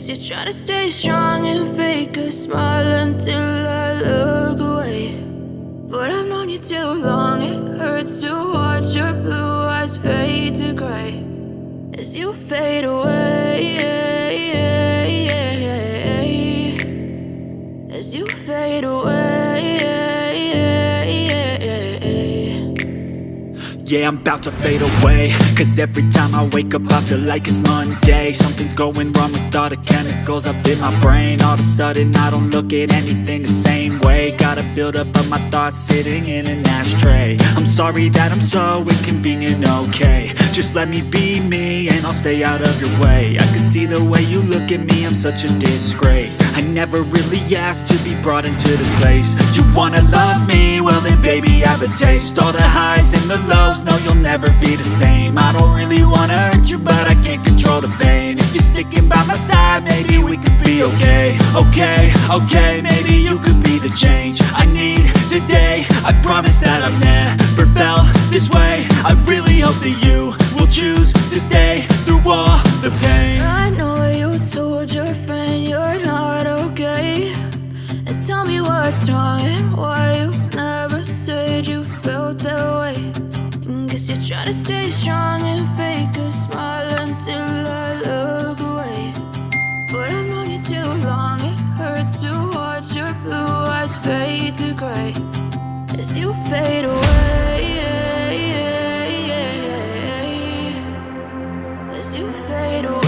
Guess you're trying to stay strong and fake a smile until I look away. But I've known you too long, it hurts to watch your blue eyes fade to gray as you fade away, as you fade away. Yeah, I'm about to fade away, cause every time I wake up I feel like it's Monday. Something's going wrong with all the chemicals up in my brain. All of a sudden I don't look at anything the same way. Got a buildup of my thoughts sitting in an ashtray. I'm sorry that I'm so inconvenient, okay. Just let me be me and I'll stay out of your way. I can see the way you look at me, I'm such a disgrace. I never really asked to be brought into this place. You wanna love me? Well then baby have a taste. All the highs and the lows, no, you'll never be the same. I don't really wanna hurt you, but I can't control the pain. If you're sticking by my side, maybe we could be okay. Okay, maybe you could be the change I need today. I promise that I've never felt this way. I really hope that you will choose to stay through all the pain. I know you told your friend you're not okay, and tell me what's wrong and why you never said you felt that way. Guess you're trying to stay strong and fake a smile until I look away. But I've known you too long, it hurts to watch your blue eyes fade to gray as you fade away, as you fade away.